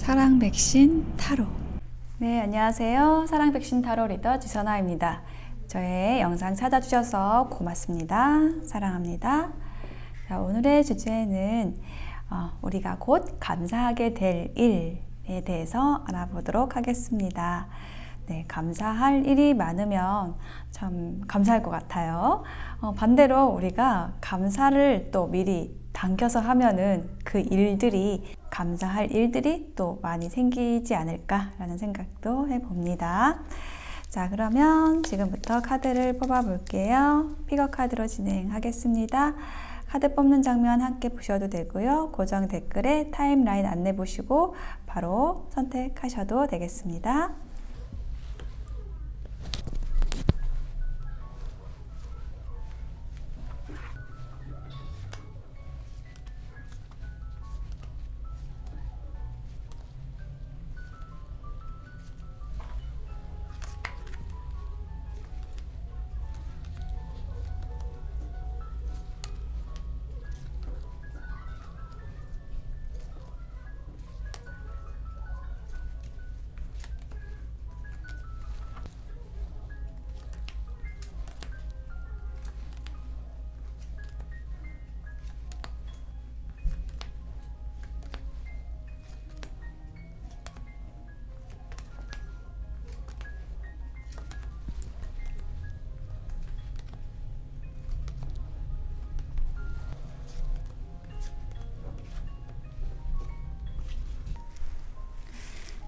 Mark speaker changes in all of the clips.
Speaker 1: 사랑 백신 타로.
Speaker 2: 네, 안녕하세요. 사랑 백신 타로 리더 지선아입니다. 저의 영상 찾아주셔서 고맙습니다. 사랑합니다. 자, 오늘의 주제는 우리가 곧 감사하게 될 일에 대해서 알아보도록 하겠습니다. 네, 감사할 일이 많으면 참 감사할 것 같아요. 반대로 우리가 감사를 또 미리 당겨서 하면은 그 일들이, 감사할 일들이 또 많이 생기지 않을까라는 생각도 해봅니다. 자, 그러면 지금부터 카드를 뽑아 볼게요. 픽어 카드로 진행하겠습니다. 카드 뽑는 장면 함께 보셔도 되고요. 고정 댓글에 타임라인 안내 보시고 바로 선택하셔도 되겠습니다.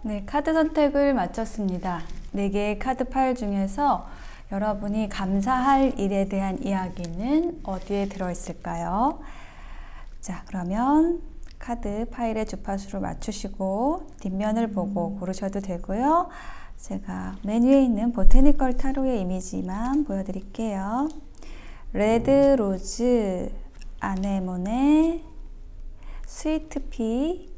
Speaker 2: 네, 카드 선택을 마쳤습니다. 4개의 카드 파일 중에서 여러분이 감사할 일에 대한 이야기는 어디에 들어있을까요? 자, 그러면 카드 파일의 주파수를 맞추시고 뒷면을 보고 고르셔도 되고요. 제가 메뉴에 있는 보테니컬 타로의 이미지만 보여드릴게요. 레드 로즈, 아네모네, 스위트피,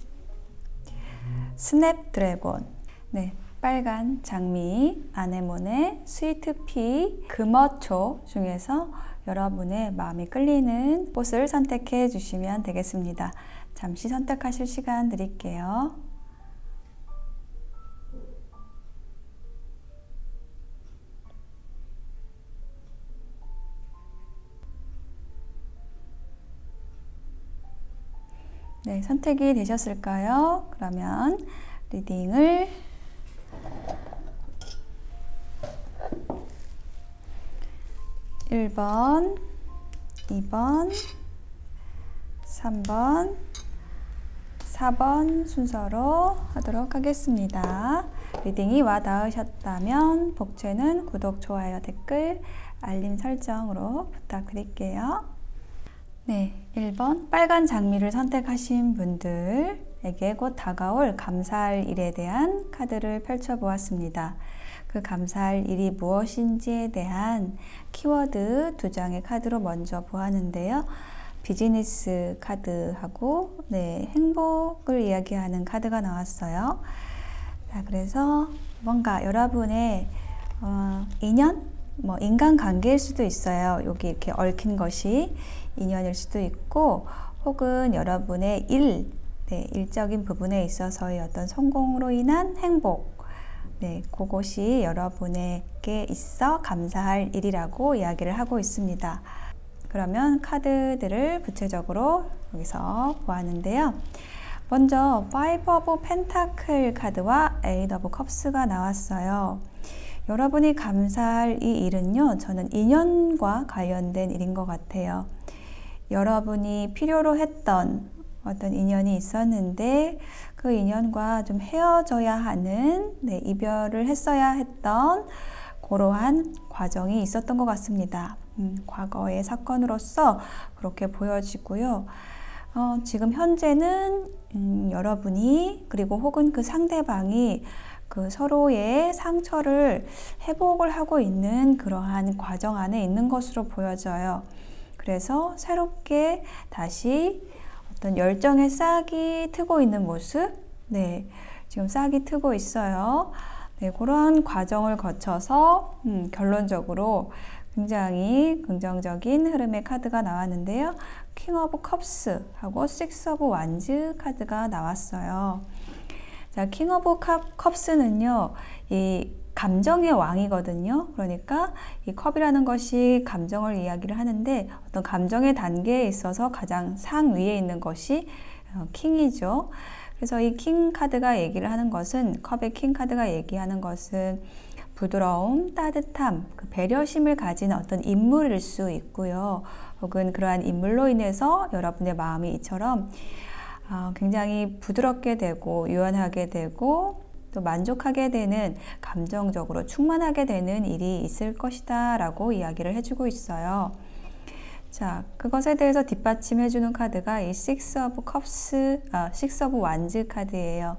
Speaker 2: 스냅드래곤, 네, 빨간 장미, 아네모네, 스위트피, 금어초 중에서 여러분의 마음이 끌리는 꽃을 선택해 주시면 되겠습니다. 잠시 선택하실 시간 드릴게요. 네, 선택이 되셨을까요? 그러면 리딩을 (1번) (2번) (3번) (4번) 순서로 하도록 하겠습니다. 리딩이 와 닿으셨다면 복채는 구독, 좋아요, 댓글, 알림 설정으로 부탁드릴게요. 네, 1번 빨간 장미를 선택하신 분들에게 곧 다가올 감사할 일에 대한 카드를 펼쳐보았습니다. 그 감사할 일이 무엇인지에 대한 키워드 2장의 카드로 먼저 보았는데요. 비즈니스 카드하고 행복을 이야기하는 카드가 나왔어요. 자, 그래서 뭔가 여러분의 인연? 인간관계일 수도 있어요. 여기 이렇게 얽힌 것이 인연일 수도 있고, 혹은 여러분의 일적인 부분에 있어서의 어떤 성공으로 인한 행복, 그것이 여러분에게 있어 감사할 일이라고 이야기를 하고 있습니다. 그러면 카드들을 구체적으로 여기서 보았는데요. 먼저 5 of Pentacle 카드와 8 of Cups가 나왔어요. 여러분이 감사할 이 일은요, 저는 인연과 관련된 일인 것 같아요. 여러분이 필요로 했던 어떤 인연이 있었는데 그 인연과 좀 헤어져야 하는, 이별을 했어야 했던 그러한 과정이 있었던 것 같습니다. 과거의 사건으로서 그렇게 보여지고요. 지금 현재는 여러분이, 그리고 혹은 그 상대방이 그 서로의 상처를 회복을 하고 있는 그러한 과정 안에 있는 것으로 보여져요. 그래서 새롭게 다시 어떤 열정의 싹이 트고 있는 모습, 지금 싹이 트고 있어요. 그러한 과정을 거쳐서 결론적으로 굉장히 긍정적인 흐름의 카드가 나왔는데요. 킹 오브 컵스하고 식스 오브 완즈 카드가 나왔어요. 자, 킹 오브 컵스는요, 이 감정의 왕이거든요. 그러니까 이 컵이라는 것이 감정을 이야기를 하는데 어떤 감정의 단계에 있어서 가장 상위에 있는 것이 킹이죠. 그래서 이 킹 카드가 얘기를 하는 것은, 컵의 킹 카드가 얘기하는 것은 부드러움, 따뜻함, 그 배려심을 가진 어떤 인물일 수 있고요. 혹은 그러한 인물로 인해서 여러분의 마음이 이처럼 굉장히 부드럽게 되고 유연하게 되고 또 만족하게 되는, 감정적으로 충만하게 되는 일이 있을 것이다 라고 이야기를 해주고 있어요. 자, 그것에 대해서 뒷받침해주는 카드가 이 Six of Wands 카드예요.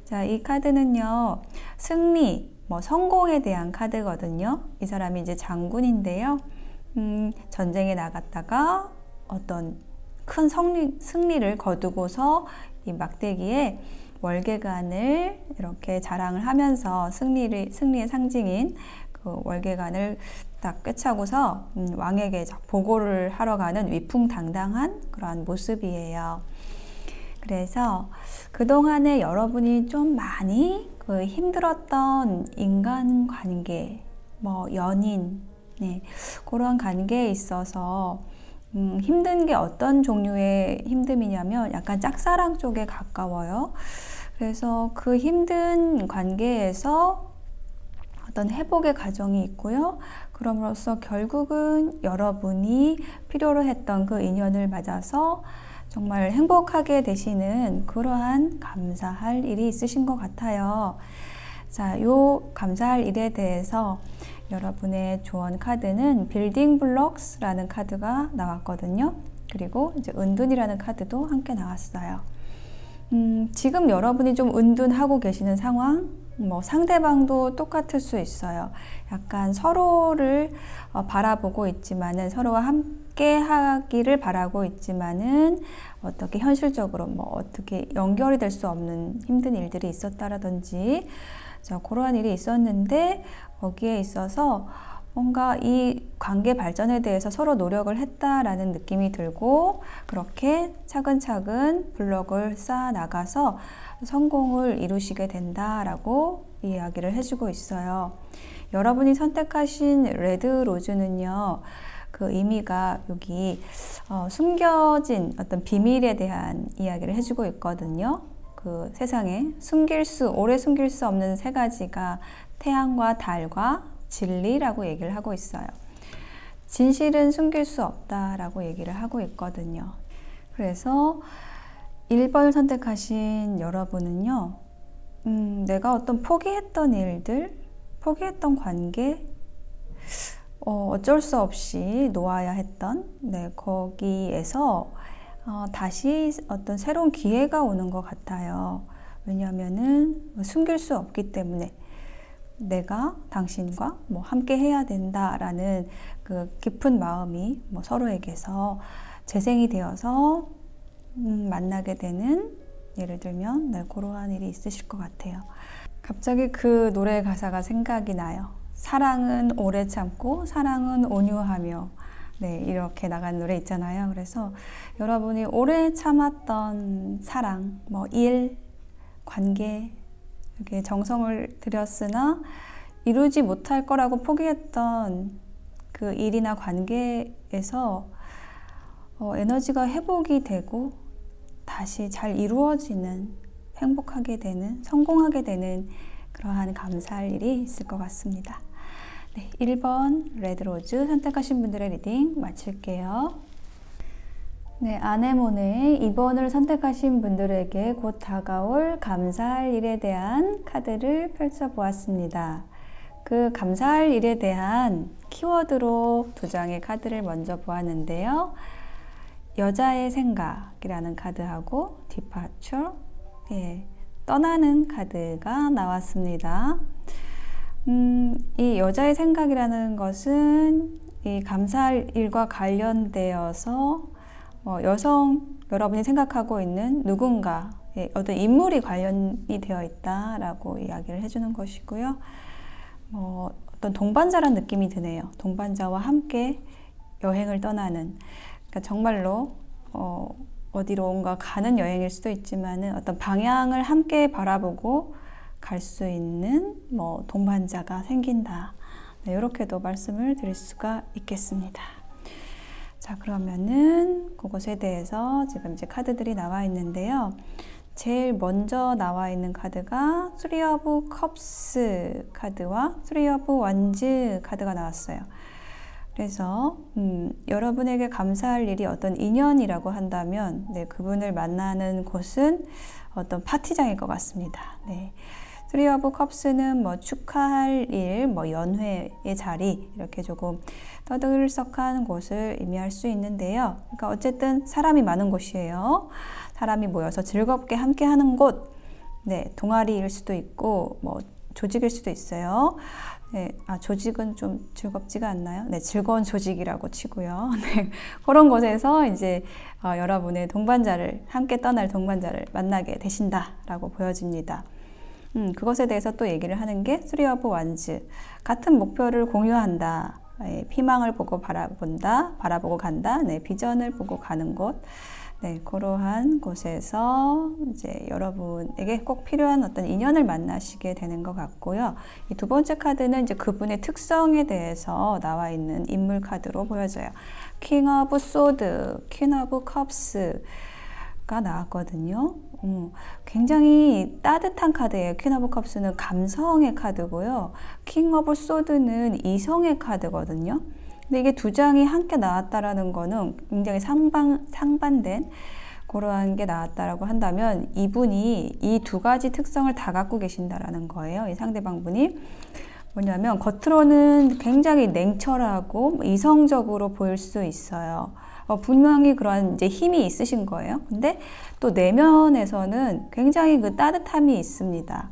Speaker 2: 자, 이 카드는요, 승리, 성공에 대한 카드거든요. 이 사람이 이제 장군인데요. 전쟁에 나갔다가 어떤 큰 승리를 거두고서 이 막대기에 월계관을 이렇게 자랑을 하면서 승리의 상징인 그 월계관을 딱 꿰차고서 왕에게 보고를 하러 가는 위풍당당한 그러한 모습이에요. 그래서 그동안에 여러분이 좀 많이 힘들었던 인간관계, 연인, 그런 관계에 있어서 힘든 게 어떤 종류의 힘듦이냐면 약간 짝사랑 쪽에 가까워요. 그래서 그 힘든 관계에서 어떤 회복의 과정이 있고요. 그럼으로써 결국은 여러분이 필요로 했던 그 인연을 맞아서 정말 행복하게 되시는 그러한 감사할 일이 있으신 것 같아요. 자, 요 감사할 일에 대해서 여러분의 조언 카드는 빌딩 블록스라는 카드가 나왔거든요. 그리고 이제 은둔이라는 카드도 함께 나왔어요. 지금 여러분이 좀 은둔하고 계시는 상황, 상대방도 똑같을 수 있어요. 약간 서로를 바라보고 있지만은, 서로와 함께 하기를 바라고 있지만은 어떻게 현실적으로 어떻게 연결이 될 수 없는 힘든 일들이 있었다라든지, 자, 그러한 일이 있었는데 거기에 있어서 뭔가 이 관계 발전에 대해서 서로 노력을 했다라는 느낌이 들고, 그렇게 차근차근 블록을 쌓아 나가서 성공을 이루시게 된다라고 이야기를 해주고 있어요. 여러분이 선택하신 레드 로즈는요, 그 의미가 여기 숨겨진 어떤 비밀에 대한 이야기를 해주고 있거든요. 그 세상에 오래 숨길 수 없는 세 가지가 태양과 달과 진리라고 얘기를 하고 있어요. 진실은 숨길 수 없다라고 얘기를 하고 있거든요. 그래서 1번을 선택하신 여러분은요, 내가 어떤 포기했던 일들, 포기했던 관계, 어쩔 수 없이 놓아야 했던, 거기에서 다시 어떤 새로운 기회가 오는 것 같아요. 왜냐하면은 숨길 수 없기 때문에 내가 당신과 함께 해야 된다라는 그 깊은 마음이 서로에게서 재생이 되어서 만나게 되는, 예를 들면 그러한 일이 있으실 것 같아요. 갑자기 그 노래 가사가 생각이 나요. 사랑은 오래 참고 사랑은 온유하며, 이렇게 나간 노래 있잖아요. 그래서 여러분이 오래 참았던 사랑, 일, 관계, 이렇게 정성을 들였으나 이루지 못할 거라고 포기했던 그 일이나 관계에서 에너지가 회복이 되고 다시 잘 이루어지는, 행복하게 되는, 성공하게 되는 그러한 감사할 일이 있을 것 같습니다. 1번 레드로즈 선택하신 분들의 리딩 마칠게요. 아네모네 2번을 선택하신 분들에게 곧 다가올 감사할 일에 대한 카드를 펼쳐보았습니다. 그 감사할 일에 대한 키워드로 2장의 카드를 먼저 보았는데요. 여자의 생각이라는 카드하고 Departure, 떠나는 카드가 나왔습니다. 이 여자의 생각이라는 것은 이 감사할 일과 관련되어서 여러분이 생각하고 있는 누군가, 어떤 인물이 관련이 되어 있다라고 이야기를 해주는 것이고요. 어떤 동반자란 느낌이 드네요. 동반자와 함께 여행을 떠나는, 그러니까 정말로 어디론가 가는 여행일 수도 있지만은 어떤 방향을 함께 바라보고 갈 수 있는 뭐 동반자가 생긴다. 네, 이렇게도 말씀을 드릴 수가 있겠습니다. 자, 그러면은 그것에 대해서 지금 이제 카드들이 나와 있는데요. 제일 먼저 나와 있는 카드가 Three of Cups 카드와 Three of Wands 카드가 나왔어요. 그래서 여러분에게 감사할 일이 어떤 인연이라고 한다면 네, 그분을 만나는 곳은 어떤 파티장일 것 같습니다. 네. Three of Cups는 뭐 축하할 일, 뭐 연회의 자리 이렇게 조금 떠들썩한 곳을 의미할 수 있는데요. 그러니까 어쨌든 사람이 많은 곳이에요. 사람이 모여서 즐겁게 함께하는 곳, 네, 동아리일 수도 있고 뭐 조직일 수도 있어요. 네, 조직은 좀 즐겁지가 않나요? 네, 즐거운 조직이라고 치고요. 네, 그런 곳에서 이제 여러분의 동반자를, 함께 떠날 동반자를 만나게 되신다라고 보여집니다. 그것에 대해서 또 얘기를 하는 게 Three of Wands. 같은 목표를 공유한다. 네, 희망을 보고 바라본다. 바라보고 간다. 네, 비전을 보고 가는 곳. 네, 그러한 곳에서 이제 여러분에게 꼭 필요한 어떤 인연을 만나시게 되는 것 같고요. 이 두 번째 카드는 이제 그분의 특성에 대해서 나와 있는 인물 카드로 보여져요. King of Swords, Queen of Cups가 나왔거든요. 굉장히 따뜻한 카드예요. Queen of Cups는 감성의 카드고요. King of Swords는 이성의 카드거든요. 근데 이게 두 장이 함께 나왔다라는 거는 굉장히 상반된 그러한 게 나왔다라고 한다면 이분이 이 두 가지 특성을 다 갖고 계신다라는 거예요. 이 상대방 분이 뭐냐면 겉으로는 굉장히 냉철하고 이성적으로 보일 수 있어요. 분명히 그런 이제 힘이 있으신 거예요. 근데 또 내면에서는 굉장히 그 따뜻함이 있습니다.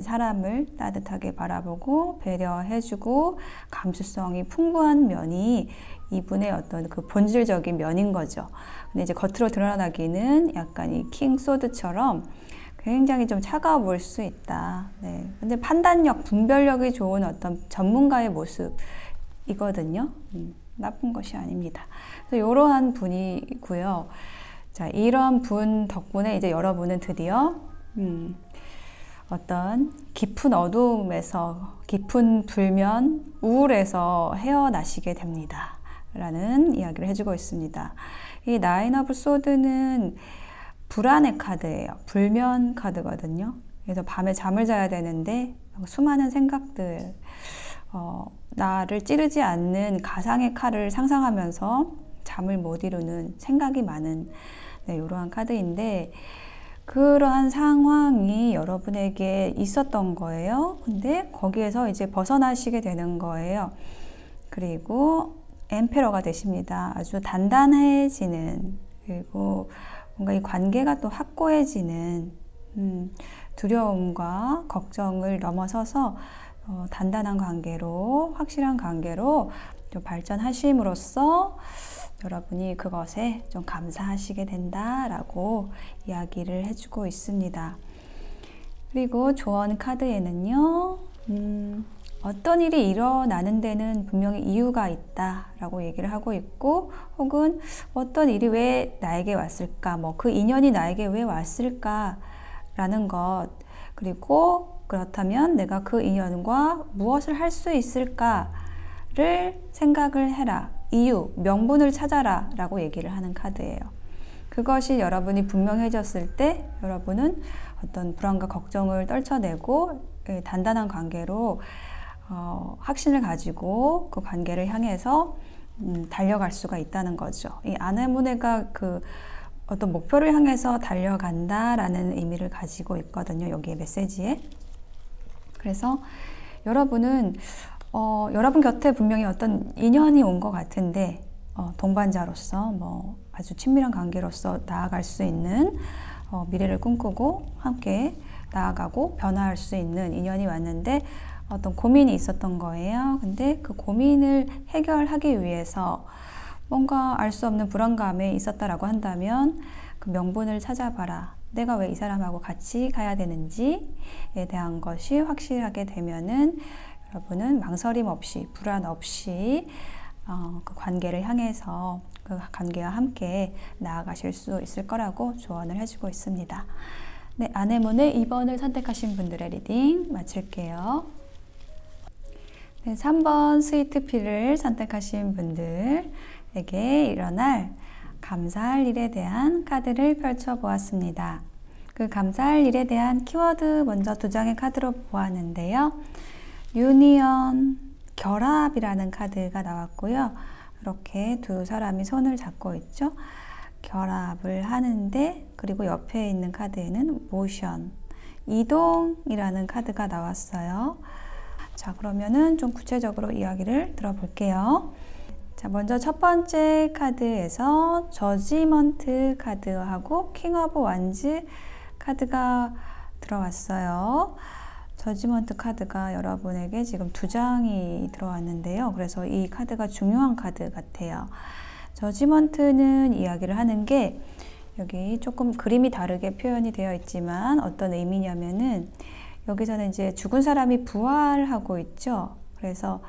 Speaker 2: 사람을 따뜻하게 바라보고 배려해주고 감수성이 풍부한 면이 이분의 어떤 그 본질적인 면인 거죠. 근데 이제 겉으로 드러나기는 약간 이 킹 소드처럼 굉장히 좀 차가워 보일 수 있다. 네. 근데 판단력, 분별력이 좋은 어떤 전문가의 모습이거든요. 나쁜 것이 아닙니다. 그래서 이러한 분이고요. 자, 이러한 분 덕분에 이제 여러분은 드디어 어떤 깊은 어두움에서, 깊은 불면, 우울에서 헤어나시게 됩니다. 라는 이야기를 해주고 있습니다. 이 나인 오브 소드는 불안의 카드예요. 불면 카드거든요. 그래서 밤에 잠을 자야 되는데 수많은 생각들, 나를 찌르지 않는 가상의 칼을 상상하면서 잠을 못 이루는 생각이 많은 이러한 카드인데 그러한 상황이 여러분에게 있었던 거예요. 근데 거기에서 이제 벗어나시게 되는 거예요. 그리고 엠페러가 되십니다. 아주 단단해지는, 그리고 뭔가 이 관계가 또 확고해지는 두려움과 걱정을 넘어서서 단단한 관계로, 확실한 관계로 좀 발전하심으로써 여러분이 그것에 좀 감사하시게 된다라고 이야기를 해주고 있습니다. 그리고 조언 카드에는요, 어떤 일이 일어나는 데는 분명히 이유가 있다라고 얘기를 하고 있고, 혹은 어떤 일이 왜 나에게 왔을까, 뭐 그 인연이 나에게 왜 왔을까라는 것, 그리고 그렇다면 내가 그 인연과 무엇을 할 수 있을까를 생각을 해라. 이유, 명분을 찾아라 라고 얘기를 하는 카드예요. 그것이 여러분이 분명해졌을 때 여러분은 어떤 불안과 걱정을 떨쳐내고 단단한 관계로 확신을 가지고 그 관계를 향해서 달려갈 수가 있다는 거죠. 이 아네모네가 그 어떤 목표를 향해서 달려간다라는 의미를 가지고 있거든요. 여기에 메시지에. 그래서 여러분은 여러분 곁에 분명히 어떤 인연이 온 것 같은데 동반자로서 뭐 아주 친밀한 관계로서 나아갈 수 있는 미래를 꿈꾸고 함께 나아가고 변화할 수 있는 인연이 왔는데 어떤 고민이 있었던 거예요. 근데 그 고민을 해결하기 위해서 뭔가 알 수 없는 불안감에 있었다라고 한다면 그 명분을 찾아봐라. 내가 왜 이 사람하고 같이 가야 되는지에 대한 것이 확실하게 되면은 여러분은 망설임 없이, 불안 없이 그 관계를 향해서 그 관계와 함께 나아가실 수 있을 거라고 조언을 해주고 있습니다. 네, 아네모네 2번을 선택하신 분들의 리딩 마칠게요. 네, 3번 스위트피를 선택하신 분들에게 일어날 감사할 일에 대한 카드를 펼쳐보았습니다. 그 감사할 일에 대한 키워드 먼저 2장의 카드로 보았는데요. 유니언, 결합이라는 카드가 나왔고요. 이렇게 두 사람이 손을 잡고 있죠. 결합을 하는데, 그리고 옆에 있는 카드에는 모션, 이동이라는 카드가 나왔어요. 자, 그러면은 좀 구체적으로 이야기를 들어볼게요. 자, 먼저 첫 번째 카드에서 저지먼트 카드하고 킹 오브 완즈 카드가 들어왔어요. 저지먼트 카드가 여러분에게 지금 2장이 들어왔는데요. 그래서 이 카드가 중요한 카드 같아요. 저지먼트는 이야기를 하는 게 여기 조금 그림이 다르게 표현이 되어 있지만 어떤 의미냐면은 여기서는 이제 죽은 사람이 부활하고 있죠. 그래서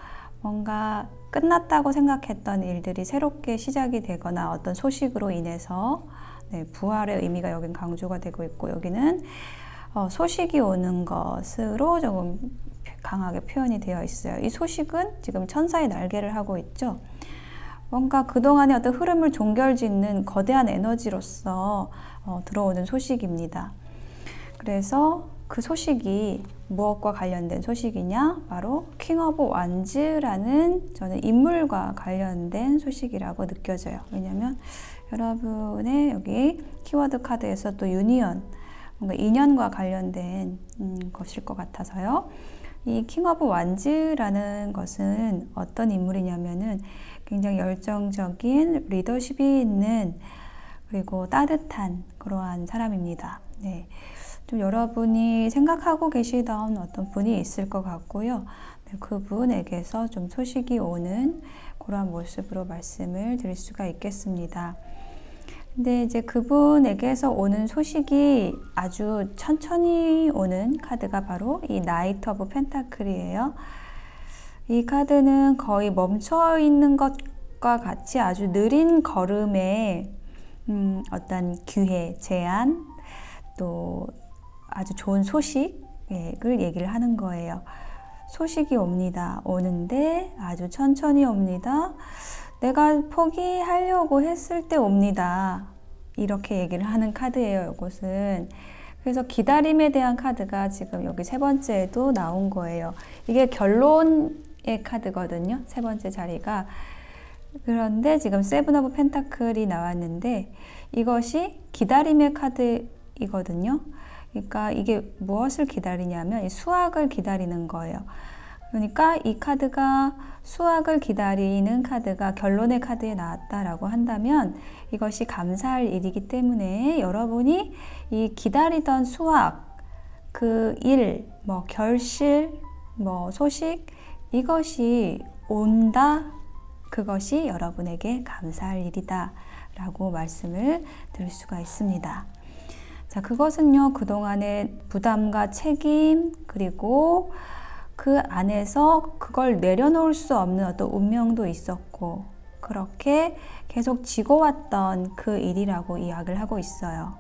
Speaker 2: 뭔가 끝났다고 생각했던 일들이 새롭게 시작이 되거나 어떤 소식으로 인해서 부활의 의미가 여긴 강조가 되고 있고, 여기는 소식이 오는 것으로 조금 강하게 표현이 되어 있어요. 이 소식은 지금 천사의 날개를 하고 있죠. 뭔가 그동안의 어떤 흐름을 종결짓는 거대한 에너지로서 들어오는 소식입니다. 그래서 그 소식이 무엇과 관련된 소식이냐? 바로 킹 오브 완즈라는 저는 인물과 관련된 소식이라고 느껴져요. 왜냐하면 여러분의 여기 키워드 카드에서 또 유니언, 뭔가 인연과 관련된 것일 것 같아서요. 이 킹 오브 완즈라는 것은 어떤 인물이냐면은 굉장히 열정적인 리더십이 있는, 그리고 따뜻한 그러한 사람입니다. 네. 좀 여러분이 생각하고 계시던 어떤 분이 있을 것 같고요. 네, 그분에게서 좀 소식이 오는 그러한 모습으로 말씀을 드릴 수가 있겠습니다. 근데 이제 그분에게서 오는 소식이 아주 천천히 오는 카드가 바로 이 나이트 오브 펜타클이에요. 이 카드는 거의 멈춰 있는 것과 같이 아주 느린 걸음에 어떤 기회, 제안, 또 아주 좋은 소식을 얘기를 하는 거예요. 소식이 옵니다. 오는데 아주 천천히 옵니다. 내가 포기하려고 했을 때 옵니다. 이렇게 얘기를 하는 카드예요, 이것은. 그래서 기다림에 대한 카드가 지금 여기 3번째에도 나온 거예요. 이게 결론의 카드거든요, 3번째 자리가. 그런데 지금 세븐 오브 펜타클이 나왔는데 이것이 기다림의 카드이거든요. 그러니까 이게 무엇을 기다리냐면 이 수확을 기다리는 거예요. 그러니까 이 카드가 수확을 기다리는 카드가 결론의 카드에 나왔다라고 한다면 이것이 감사할 일이기 때문에 여러분이 이 기다리던 수확, 그 일, 결실, 소식, 이것이 온다. 그것이 여러분에게 감사할 일이다 라고 말씀을 드릴 수가 있습니다. 자, 그것은요, 그동안의 부담과 책임, 그리고 그 안에서 그걸 내려놓을 수 없는 어떤 운명도 있었고, 그렇게 계속 지고 왔던 그 일이라고 이야기를 하고 있어요.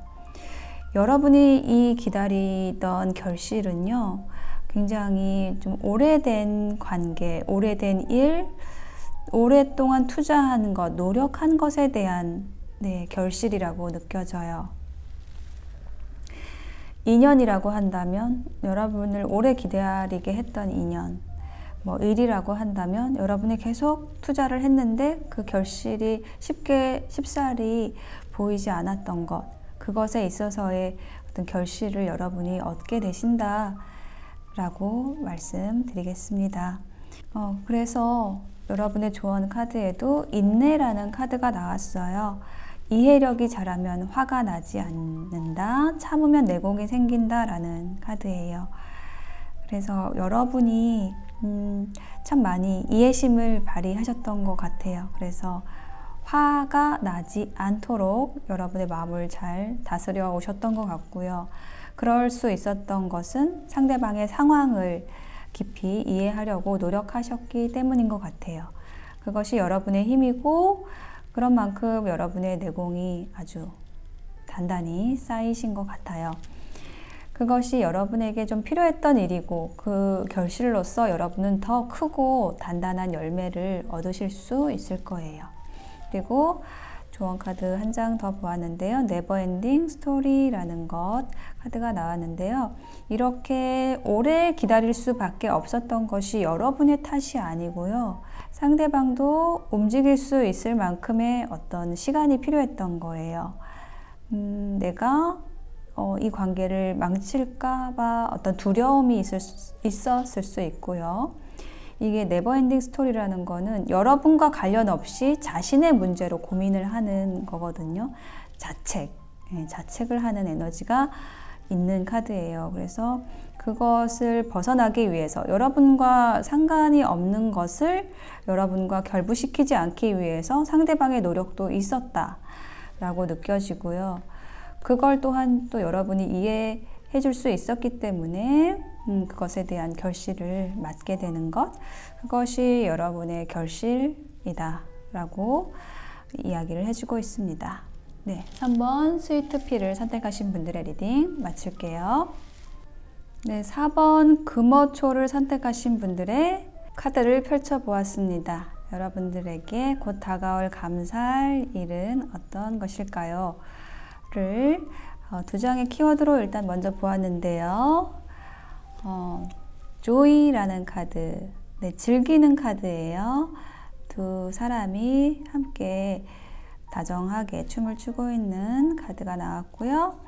Speaker 2: 여러분이 이 기다리던 결실은요, 굉장히 좀 오래된 관계, 오래된 일, 오랫동안 투자한 것, 노력한 것에 대한 결실이라고 느껴져요. 인연이라고 한다면 여러분을 오래 기다리게 했던 인연, 일이라고 한다면 여러분이 계속 투자를 했는데 그 결실이 쉽사리 보이지 않았던 것, 그것에 있어서의 어떤 결실을 여러분이 얻게 되신다 라고 말씀드리겠습니다. 그래서 여러분의 조언 카드에도 인내라는 카드가 나왔어요. 이해력이 자라면 화가 나지 않는다. 참으면 내공이 생긴다 라는 카드예요. 그래서 여러분이 참 많이 이해심을 발휘하셨던 것 같아요. 그래서 화가 나지 않도록 여러분의 마음을 잘 다스려 오셨던 것 같고요. 그럴 수 있었던 것은 상대방의 상황을 깊이 이해하려고 노력하셨기 때문인 것 같아요. 그것이 여러분의 힘이고 그런 만큼 여러분의 내공이 아주 단단히 쌓이신 것 같아요. 그것이 여러분에게 좀 필요했던 일이고 그 결실로서 여러분은 더 크고 단단한 열매를 얻으실 수 있을 거예요. 그리고 조언 카드 한 장 더 보았는데요. 네버엔딩 스토리라는 것 카드가 나왔는데요. 이렇게 오래 기다릴 수밖에 없었던 것이 여러분의 탓이 아니고요. 상대방도 움직일 수 있을 만큼의 어떤 시간이 필요했던 거예요. 내가 이 관계를 망칠까봐 어떤 두려움이 있었을 수 있고요. 이게 네버엔딩 스토리라는 거는 여러분과 관련 없이 자신의 문제로 고민을 하는 거거든요. 자책을 하는 에너지가 있는 카드예요. 그래서 그것을 벗어나기 위해서 여러분과 상관이 없는 것을 여러분과 결부시키지 않기 위해서 상대방의 노력도 있었다라고 느껴지고요. 그걸 또한 또 여러분이 이해해 줄 수 있었기 때문에 그것에 대한 결실을 맞게 되는 것, 그것이 여러분의 결실이다 라고 이야기를 해주고 있습니다. 네, 3번 스위트피를 선택하신 분들의 리딩 마칠게요. 네, 4번 금어초를 선택하신 분들의 카드를 펼쳐보았습니다. 여러분들에게 곧 다가올 감사할 일은 어떤 것일까요? 를 두 장의 키워드로 일단 먼저 보았는데요. 조이라는 카드, 네, 즐기는 카드예요. 두 사람이 함께 다정하게 춤을 추고 있는 카드가 나왔고요.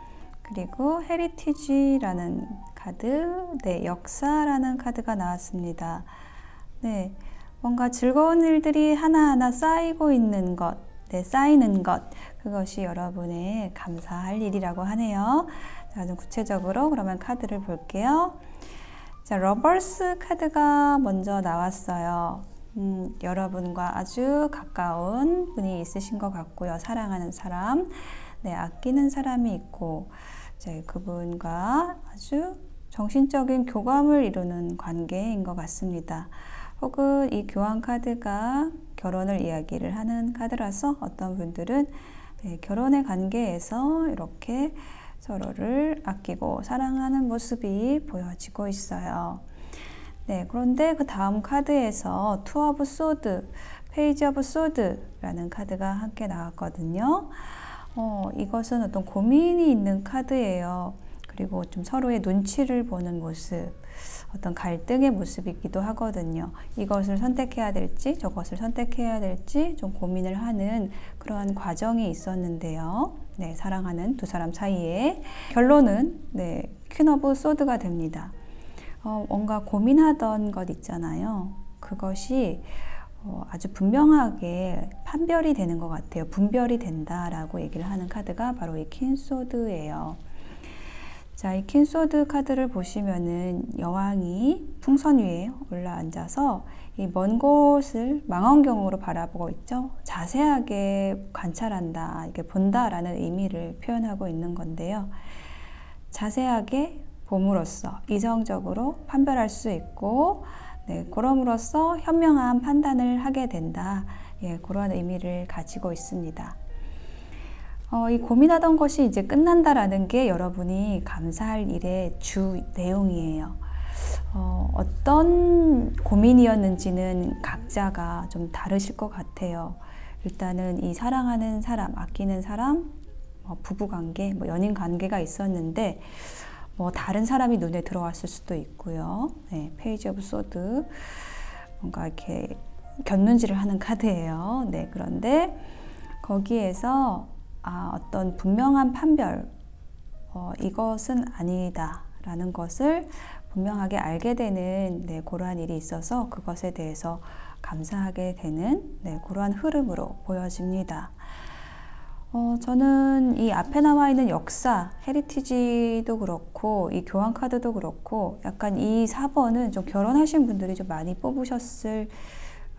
Speaker 2: 그리고 헤리티지라는 카드, 네, 역사라는 카드가 나왔습니다. 네, 뭔가 즐거운 일들이 하나하나 쌓이고 있는 것, 네, 쌓이는 것, 그것이 여러분의 감사할 일이라고 하네요. 자, 좀 구체적으로 그러면 카드를 볼게요. 자, 러버스 카드가 먼저 나왔어요. 여러분과 아주 가까운 분이 있으신 것 같고요. 사랑하는 사람, 네, 아끼는 사람이 있고, 이제 그분과 아주 정신적인 교감을 이루는 관계인 것 같습니다. 혹은 이 교환 카드가 결혼을 이야기를 하는 카드라서 어떤 분들은 네, 결혼의 관계에서 이렇게 서로를 아끼고 사랑하는 모습이 보여지고 있어요. 네, 그런데 그 다음 카드에서 투 오브 소드, 페이지 오브 소드라는 카드가 함께 나왔거든요. 이것은 어떤 고민이 있는 카드예요. 그리고 좀 서로의 눈치를 보는 모습, 어떤 갈등의 모습이기도 하거든요. 이것을 선택해야 될지 저것을 선택해야 될지 좀 고민을 하는 그러한 과정이 있었는데요. 네, 사랑하는 두 사람 사이에 결론은 네, 퀸 오브 소드가 됩니다. 뭔가 고민하던 것 있잖아요. 그것이 아주 분명하게 판별이 되는 것 같아요. 분별이 된다라고 얘기를 하는 카드가 바로 이 퀸 소드예요. 자, 이 퀸 소드 카드를 보시면은 여왕이 풍선 위에 올라앉아서 이 먼 곳을 망원경으로 바라보고 있죠. 자세하게 관찰한다, 이게 본다라는 의미를 표현하고 있는 건데요. 자세하게 봄으로써 이성적으로 판별할 수 있고, 네, 그럼으로써 현명한 판단을 하게 된다. 예, 그런 의미를 가지고 있습니다. 이 고민하던 것이 이제 끝난다라는 게 여러분이 감사할 일의 주 내용이에요. 어떤 고민이었는지는 각자가 좀 다르실 것 같아요. 일단은 이 사랑하는 사람, 아끼는 사람, 부부관계, 연인 관계가 있었는데 다른 사람이 눈에 들어왔을 수도 있고요. 네, 페이지 오브 소드, 뭔가 이렇게 곁눈질을 하는 카드예요. 네, 그런데 거기에서 어떤 분명한 판별, 이것은 아니다 라는 것을 분명하게 알게 되는 네, 그러한 일이 있어서 그것에 대해서 감사하게 되는 네, 그러한 흐름으로 보여집니다. 저는 이 앞에 나와 있는 역사, 헤리티지도 그렇고 이 교환 카드도 그렇고 약간 이 4번은 좀 결혼하신 분들이 좀 많이 뽑으셨을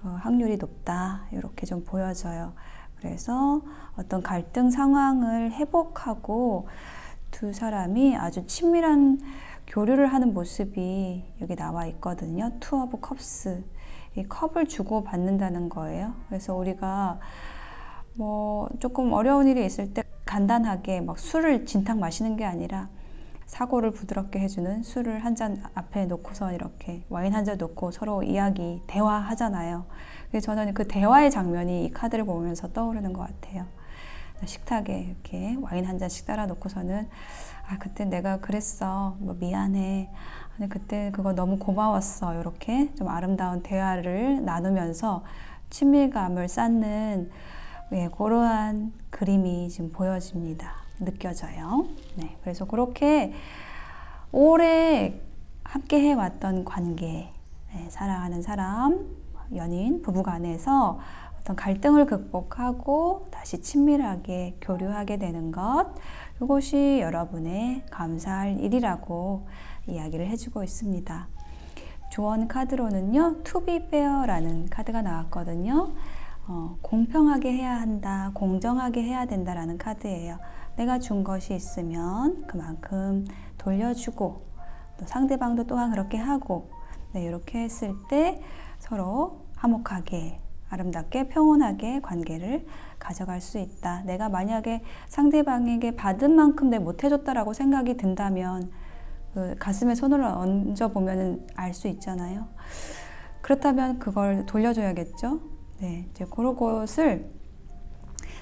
Speaker 2: 확률이 높다, 이렇게 좀 보여져요. 그래서 어떤 갈등 상황을 회복하고 두 사람이 아주 친밀한 교류를 하는 모습이 여기 나와 있거든요. 투 오브 컵스. 이 컵을 주고 받는다는 거예요. 그래서 우리가 뭐 조금 어려운 일이 있을 때 간단하게 막 술을 진탕 마시는 게 아니라 사고를 부드럽게 해주는 술을 한 잔 앞에 놓고서 이렇게 와인 한 잔 놓고 서로 이야기, 대화하잖아요. 그래서 저는 그 대화의 장면이 이 카드를 보면서 떠오르는 것 같아요. 식탁에 이렇게 와인 한 잔씩 따라 놓고서는 아, 그때 내가 그랬어. 뭐 미안해. 아니, 그때 그거 너무 고마웠어. 이렇게 좀 아름다운 대화를 나누면서 친밀감을 쌓는 그러한 그림이 지금 보여집니다. 느껴져요. 네, 그래서 그렇게 오래 함께 해왔던 관계, 사랑하는 사람, 연인, 부부간에서 어떤 갈등을 극복하고 다시 친밀하게 교류하게 되는 것, 이것이 여러분의 감사할 일이라고 이야기를 해주고 있습니다. 조언 카드로는요, To be fair라는 카드가 나왔거든요. 공평하게 해야 한다, 공정하게 해야 된다라는 카드예요. 내가 준 것이 있으면 그만큼 돌려주고 또 상대방도 또한 그렇게 하고, 네, 이렇게 했을 때 서로 화목하게 아름답게 평온하게 관계를 가져갈 수 있다. 내가 만약에 상대방에게 받은 만큼 내가 못해줬다라고 생각이 든다면 그 가슴에 손을 얹어보면 알 수 있잖아요. 그렇다면 그걸 돌려줘야겠죠. 네, 이제 그런 것을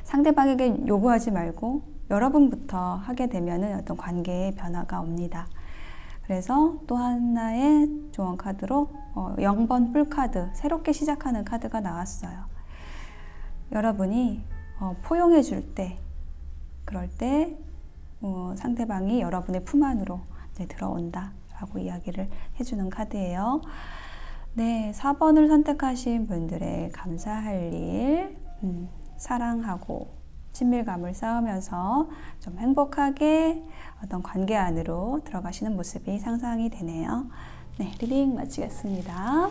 Speaker 2: 상대방에게 요구하지 말고 여러분부터 하게 되면 어떤 관계의 변화가 옵니다. 그래서 또 하나의 조언 카드로 0번 뿔카드, 새롭게 시작하는 카드가 나왔어요. 여러분이 포용해 줄 때, 그럴 때 상대방이 여러분의 품 안으로 들어온다 라고 이야기를 해주는 카드예요. 네, 4번을 선택하신 분들의 감사할 일, 사랑하고 친밀감을 쌓으면서 좀 행복하게 어떤 관계 안으로 들어가시는 모습이 상상이 되네요. 네, 리딩 마치겠습니다.